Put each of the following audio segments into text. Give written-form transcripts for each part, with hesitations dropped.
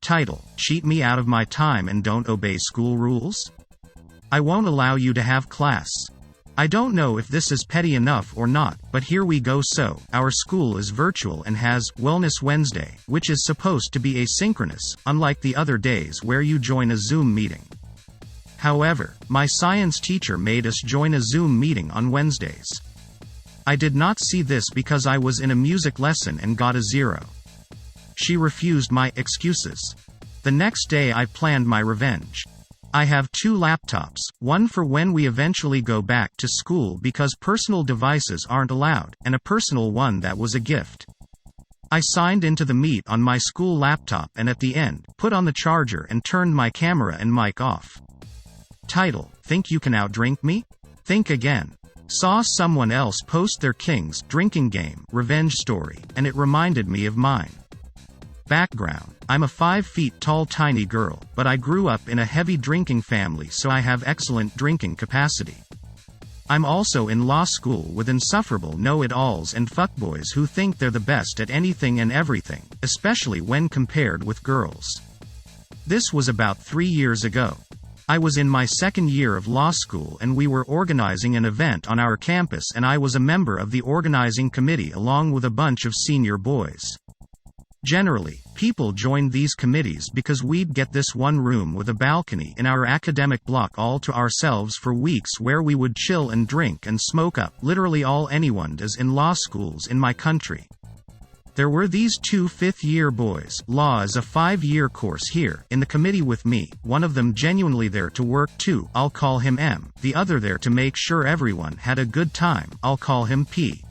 Title: Cheat me out of my time and don't obey school rules? I won't allow you to have class. I don't know if this is petty enough or not, but here we go. So, our school is virtual and has Wellness Wednesday, which is supposed to be asynchronous, unlike the other days where you join a Zoom meeting. However, my science teacher made us join a Zoom meeting on Wednesdays. I did not see this because I was in a music lesson and got a 0. She refused my excuses. The next day I planned my revenge. I have 2 laptops, one for when we eventually go back to school because personal devices aren't allowed, and a personal one that was a gift. I signed into the Meet on my school laptop and at the end, put on the charger and turned my camera and mic off. Title: Think you can outdrink me? Think again. Saw someone else post their King's drinking game revenge story, and it reminded me of mine. Background: I'm a 5 feet tall tiny girl, but I grew up in a heavy drinking family, so I have excellent drinking capacity. I'm also in law school with insufferable know-it-alls and fuckboys who think they're the best at anything and everything, especially when compared with girls. This was about 3 years ago. I was in my 2nd year of law school and we were organizing an event on our campus, and I was a member of the organizing committee along with a bunch of senior boys. Generally, people joined these committees because we'd get this one room with a balcony in our academic block all to ourselves for weeks, where we would chill and drink and smoke up literally all anyone does in law schools in my country. There were these 2 fifth-year boys, law is a 5-year course here, in the committee with me, one of them genuinely there to work too, I'll call him M, the other there to make sure everyone had a good time, I'll call him P.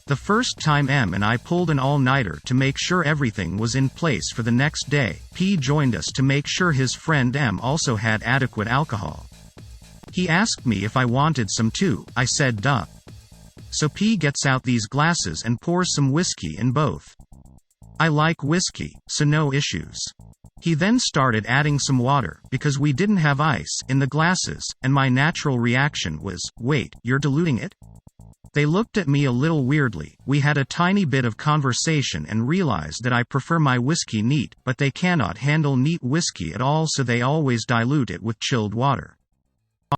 The first time M and I pulled an all-nighter to make sure everything was in place for the next day, P joined us to make sure his friend M also had adequate alcohol. He asked me if I wanted some too, I said duh. So P gets out these glasses and pours some whiskey in both. I like whiskey, so no issues. He then started adding some water, because we didn't have ice, in the glasses, and my natural reaction was, wait, you're diluting it? They looked at me a little weirdly. We had a tiny bit of conversation and realized that I prefer my whiskey neat, but they cannot handle neat whiskey at all, so they always dilute it with chilled water.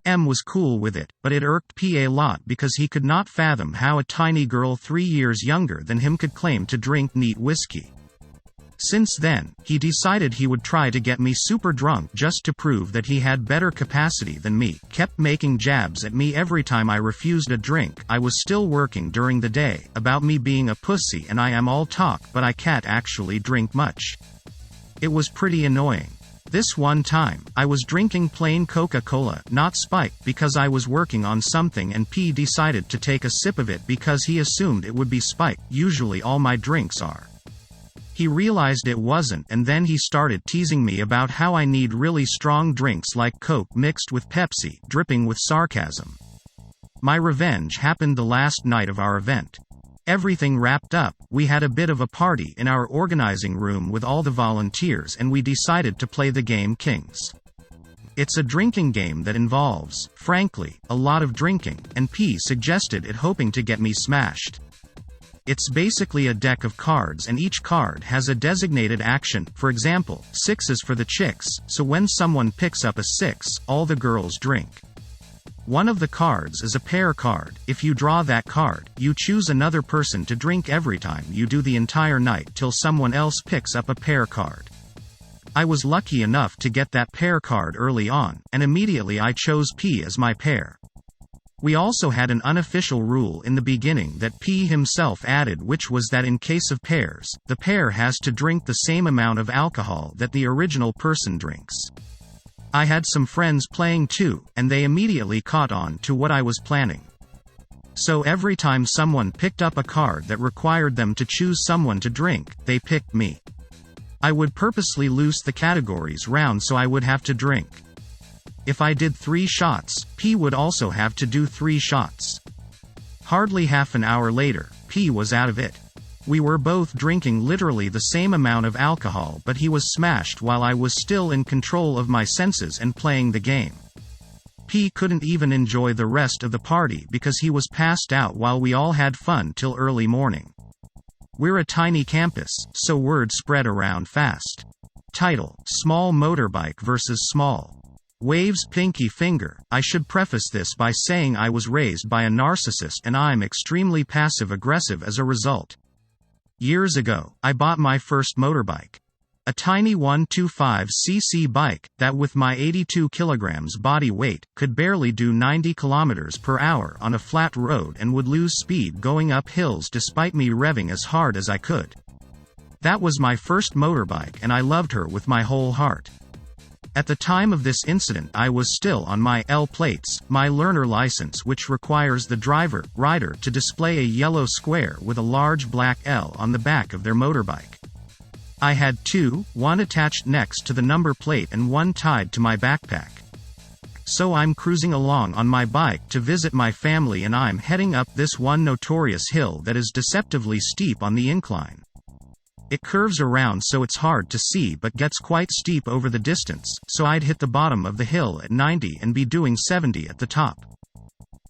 M was cool with it, but it irked P a lot because he could not fathom how a tiny girl 3 years younger than him could claim to drink neat whiskey. Since then, he decided he would try to get me super drunk just to prove that he had better capacity than me, kept making jabs at me every time I refused a drink. I was still working during the day, about me being a pussy and I am all talk but I can't actually drink much. It was pretty annoying. This one time, I was drinking plain Coca-Cola, not Spike, because I was working on something, and P decided to take a sip of it because he assumed it would be Spike. Usually all my drinks are. He realized it wasn't, and then he started teasing me about how I need really strong drinks like Coke mixed with Pepsi, dripping with sarcasm. My revenge happened the last night of our event. Everything wrapped up, we had a bit of a party in our organizing room with all the volunteers, and we decided to play the game Kings. It's a drinking game that involves, frankly, a lot of drinking, and P suggested it hoping to get me smashed. It's basically a deck of cards and each card has a designated action, for example, 6 is for the chicks, so when someone picks up a 6, all the girls drink. One of the cards is a pair card. If you draw that card, you choose another person to drink every time you do the entire night till someone else picks up a pair card. I was lucky enough to get that pair card early on, and immediately I chose P as my pair. We also had an unofficial rule in the beginning that P himself added, which was that in case of pairs, the pair has to drink the same amount of alcohol that the original person drinks. I had some friends playing too, and they immediately caught on to what I was planning. So every time someone picked up a card that required them to choose someone to drink, they picked me. I would purposely loose the categories round so I would have to drink. If I did 3 shots, P would also have to do 3 shots. Hardly half an hour later, P was out of it. We were both drinking literally the same amount of alcohol, but he was smashed while I was still in control of my senses and playing the game. P couldn't even enjoy the rest of the party because he was passed out while we all had fun till early morning. We're a tiny campus, so word spread around fast. Title: Small Motorbike vs. Small. Waves pinky finger. I should preface this by saying I was raised by a narcissist and I'm extremely passive-aggressive as a result. Years ago, I bought my first motorbike. A tiny 125cc bike, that with my 82 kilograms body weight, could barely do 90 kilometers per hour on a flat road and would lose speed going up hills despite me revving as hard as I could. That was my first motorbike and I loved her with my whole heart. At the time of this incident I was still on my L plates, my learner license, which requires the rider to display a yellow square with a large black L on the back of their motorbike. I had two, one attached next to the number plate and one tied to my backpack. So I'm cruising along on my bike to visit my family and I'm heading up this one notorious hill that is deceptively steep on the incline. It curves around so it's hard to see but gets quite steep over the distance, so I'd hit the bottom of the hill at 90 and be doing 70 at the top.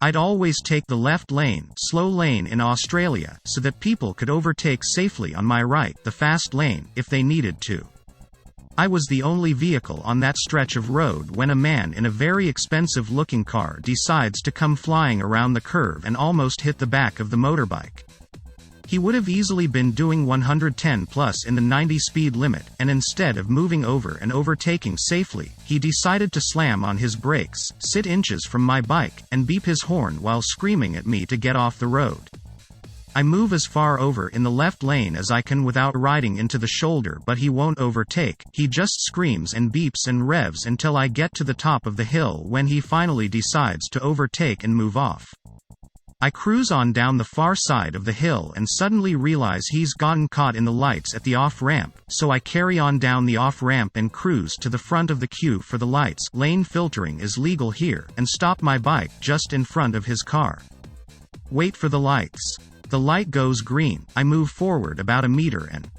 I'd always take the left lane, slow lane in Australia, so that people could overtake safely on my right, the fast lane, if they needed to. I was the only vehicle on that stretch of road when a man in a very expensive-looking car decides to come flying around the curve and almost hit the back of the motorbike. He would have easily been doing 110 plus in the 90 speed limit, and instead of moving over and overtaking safely, he decided to slam on his brakes, sit inches from my bike, and beep his horn while screaming at me to get off the road. I move as far over in the left lane as I can without riding into the shoulder, but he won't overtake. He just screams and beeps and revs until I get to the top of the hill when he finally decides to overtake and move off. I cruise on down the far side of the hill and suddenly realize he's gotten caught in the lights at the off-ramp, so I carry on down the off-ramp and cruise to the front of the queue for the lights, lane filtering is legal here, and stop my bike just in front of his car. Wait for the lights. The light goes green, I move forward about a meter and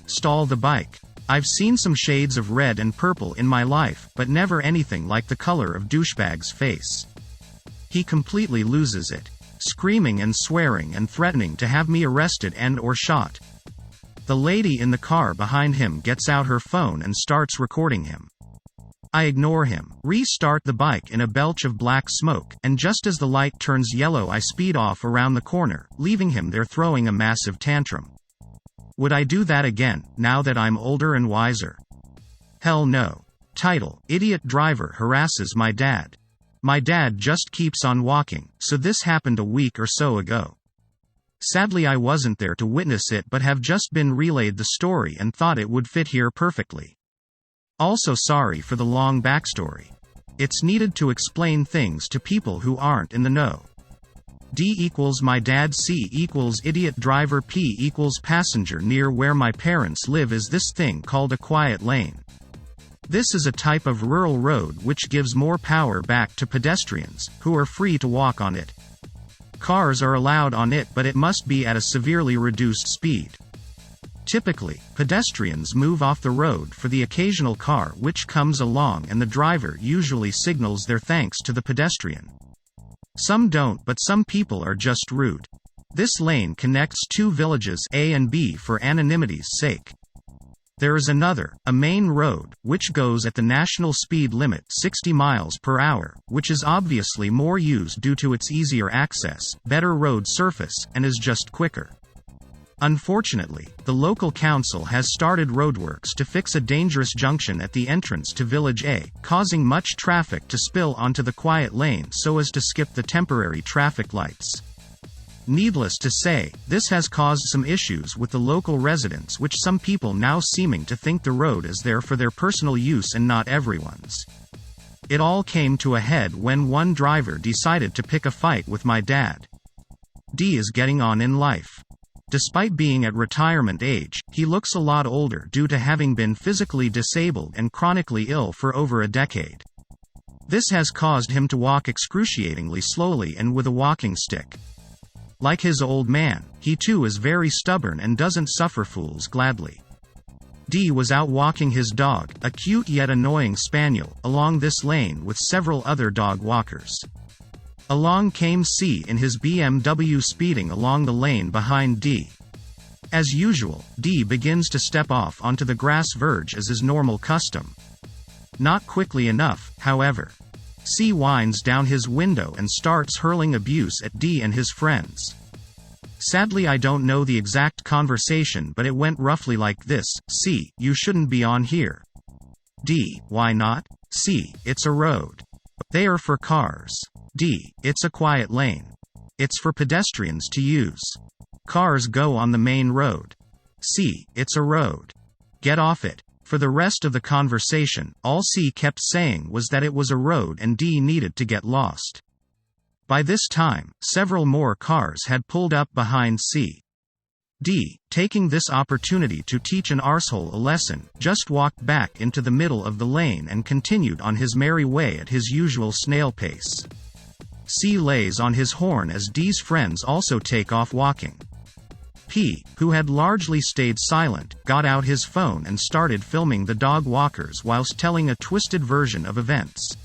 stall the bike. I've seen some shades of red and purple in my life, but never anything like the color of douchebag's face. He completely loses it, screaming and swearing and threatening to have me arrested and/or shot. The lady in the car behind him gets out her phone and starts recording him. I ignore him, restart the bike in a belch of black smoke, and just as the light turns yellow I speed off around the corner, leaving him there throwing a massive tantrum. Would I do that again, now that I'm older and wiser? Hell no. Title: Idiot driver harasses my dad. My dad just keeps on walking, so this happened a week or so ago. Sadly I wasn't there to witness it but have just been relayed the story and thought it would fit here perfectly. Also sorry for the long backstory. It's needed to explain things to people who aren't in the know. D equals my dad, C equals idiot driver, P equals passenger. Near where my parents live is this thing called a quiet lane. This is a type of rural road which gives more power back to pedestrians, who are free to walk on it. Cars are allowed on it but it must be at a severely reduced speed. Typically, pedestrians move off the road for the occasional car which comes along and the driver usually signals their thanks to the pedestrian. Some don't, but some people are just rude. This lane connects two villages A and B for anonymity's sake. There is another, a main road, which goes at the national speed limit 60 miles per hour, which is obviously more used due to its easier access, better road surface, and is just quicker. Unfortunately, the local council has started roadworks to fix a dangerous junction at the entrance to Village A, causing much traffic to spill onto the quiet lane so as to skip the temporary traffic lights. Needless to say, this has caused some issues with the local residents, which some people now seeming to think the road is there for their personal use and not everyone's. It all came to a head when one driver decided to pick a fight with my dad. D is getting on in life. Despite being at retirement age, he looks a lot older due to having been physically disabled and chronically ill for over a decade. This has caused him to walk excruciatingly slowly and with a walking stick. Like his old man, he too is very stubborn and doesn't suffer fools gladly. D was out walking his dog, a cute yet annoying spaniel, along this lane with several other dog walkers. Along came C in his BMW speeding along the lane behind D. As usual, D begins to step off onto the grass verge as is normal custom. Not quickly enough, however. C winds down his window and starts hurling abuse at D and his friends. Sadly, I don't know the exact conversation, but it went roughly like this: C, you shouldn't be on here. D, why not? C, it's a road. They are for cars. D, it's a quiet lane. It's for pedestrians to use. Cars go on the main road. C, it's a road. Get off it. For the rest of the conversation, all C kept saying was that it was a road and D needed to get lost. By this time, several more cars had pulled up behind C. D, taking this opportunity to teach an arsehole a lesson, just walked back into the middle of the lane and continued on his merry way at his usual snail pace. C lays on his horn as D's friends also take off walking. P, who had largely stayed silent, got out his phone and started filming the dog walkers whilst telling a twisted version of events.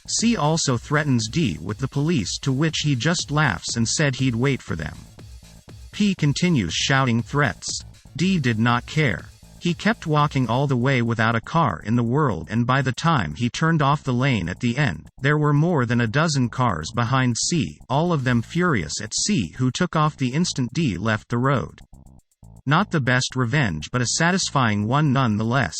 C also threatens D with the police, to which he just laughs and said he'd wait for them. P continues shouting threats. D did not care. He kept walking all the way without a car in the world, and by the time he turned off the lane at the end, there were more than a dozen cars behind C, all of them furious at C, who took off the instant D left the road. Not the best revenge, but a satisfying one nonetheless.